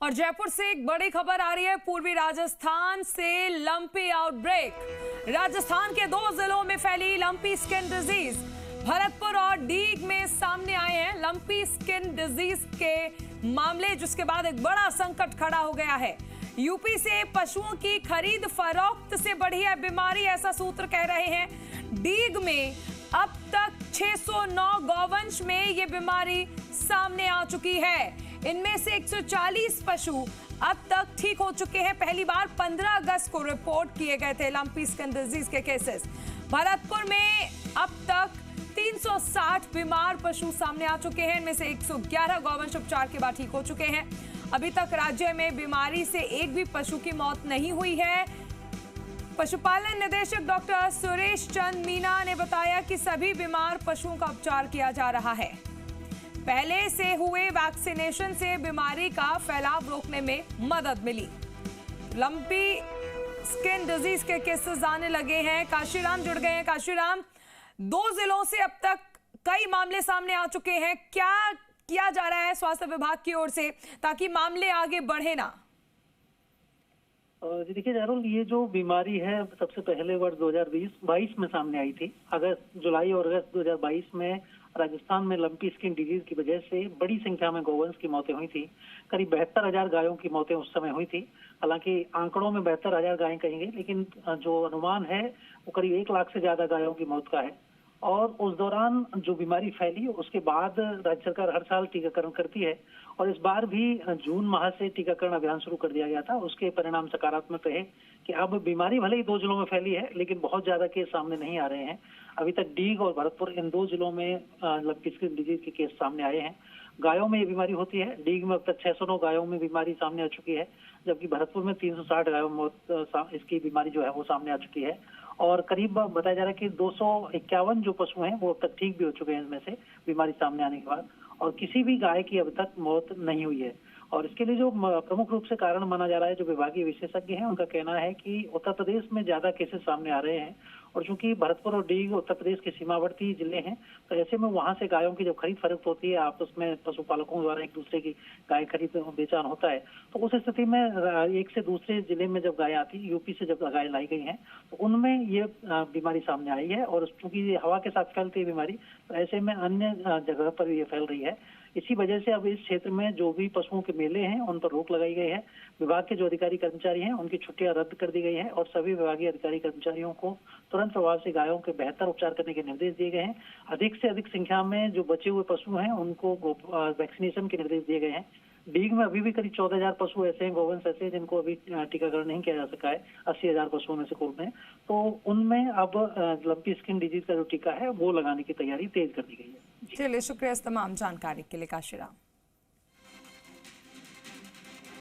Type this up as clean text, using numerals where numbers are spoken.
और जयपुर से एक बड़ी खबर आ रही है। पूर्वी राजस्थान से लंपी आउटब्रेक। राजस्थान के 2 जिलों में फैली लंपी स्किन डिजीज। भरतपुर और डीग में सामने आए हैं लंपी स्किन डिजीज के मामले, जिसके बाद एक बड़ा संकट खड़ा हो गया है। यूपी से पशुओं की खरीद फरोख्त से बढ़ी है बीमारी, ऐसा सूत्र कह रहे हैं। डीग में अब तक 609 गौवंश में ये बीमारी सामने आ चुकी है। इनमें से 140 पशु अब तक ठीक हो चुके हैं। पहली बार 15 अगस्त को रिपोर्ट किए गए थे लंपी स्किन डिजीज के केसेस। भरतपुर में अब तक 360 बीमार पशु सामने आ चुके हैं। इनमें से 111 गौवंश उपचार के बाद ठीक हो चुके हैं। अभी तक राज्य में बीमारी से एक भी पशु की मौत नहीं हुई है। पशुपालन निदेशक डॉक्टर सुरेश चंद मीना ने बताया कि सभी बीमार पशुओं का उपचार किया जा रहा है। पहले से हुए वैक्सीनेशन से बीमारी का फैलाव रोकने में मदद मिली। लंपी स्किन डिजीज के केसेस आने लगे हैं। काशीराम जुड़ गए हैं। काशीराम, 2 जिलों से अब तक कई मामले सामने आ चुके हैं। क्या किया जा रहा है स्वास्थ्य विभाग की ओर से ताकि मामले आगे बढ़े ना? जी देखिए जारुल, ये जो बीमारी है सबसे पहले वर्ष 2022 में सामने आई थी। जुलाई और अगस्त 2022 में राजस्थान में लंपी स्किन डिजीज की वजह से बड़ी संख्या में गौवंश की मौतें हुई थी। करीब 72,000 गायों की मौतें उस समय हुई थी। हालांकि आंकड़ों में 72,000 गायें कहेंगे, लेकिन जो अनुमान है वो करीब 1 लाख से ज्यादा गायों की मौत का है। और उस दौरान जो बीमारी फैली उसके बाद राज्य सरकार हर साल टीकाकरण करती है और इस बार भी जून माह से टीकाकरण अभियान शुरू कर दिया गया था। उसके परिणाम सकारात्मक रहे कि अब बीमारी भले ही 2 जिलों में फैली है, लेकिन बहुत ज्यादा केस सामने नहीं आ रहे हैं। अभी तक डीग और भरतपुर, इन 2 जिलों में लंपी स्किन डिजीज के केस सामने आए हैं। गायों में ये बीमारी होती है। डीग में अब तक 609 गायों में बीमारी सामने आ चुकी है, जबकि भरतपुर में 360 गायों में इसकी बीमारी जो है वो सामने आ चुकी है। और करीब बताया जा रहा है कि 251 जो पशु हैं वो अब तक ठीक भी हो चुके हैं इनमें से बीमारी सामने आने के बाद, और किसी भी गाय की अब तक मौत नहीं हुई है। और इसके लिए जो प्रमुख रूप से कारण माना जा रहा है, जो विभागीय विशेषज्ञ हैं उनका कहना है कि उत्तर प्रदेश में ज्यादा केसेस सामने आ रहे हैं। और चूंकि भरतपुर और डीग उत्तर प्रदेश के सीमावर्ती जिले हैं, तो ऐसे में वहां से गायों की जब खरीद फरोख्त होती है, आपस में पशुपालकों द्वारा एक दूसरे की गाय खरीद बेचान होता है, तो उस स्थिति में एक से दूसरे जिले में जब गाय आती है, यूपी से जब गाय लाई गई हैं, तो उनमें ये बीमारी सामने आई है। और चूंकि ये हवा के साथ फैलती है बीमारी, तो ऐसे में अन्य जगह पर ये फैल रही है। इसी वजह से अब इस क्षेत्र में जो भी पशुओं के मेले हैं उन पर रोक लगाई गई है। विभाग के जो अधिकारी कर्मचारी हैं उनकी छुट्टियां रद्द कर दी गई हैं और सभी विभागीय अधिकारी कर्मचारियों को तुरंत प्रभाव से गायों के बेहतर उपचार करने के निर्देश दिए गए हैं। अधिक से अधिक संख्या में जो बचे हुए पशु हैं उनको वैक्सीनेशन के निर्देश दिए गए हैं। डीग में अभी भी करीब 14,000 पशु ऐसे हैं, गौवंश ऐसे हैं जिनको अभी टीकाकरण नहीं किया जा सका है। 80,000 पशुओं में से कुल में, तो उनमें अब लंपी स्किन डिजीज का जो टीका है वो लगाने की तैयारी तेज कर दी गई है। चलिए, शुक्रिया इस तमाम जानकारी के लिए काशीराम।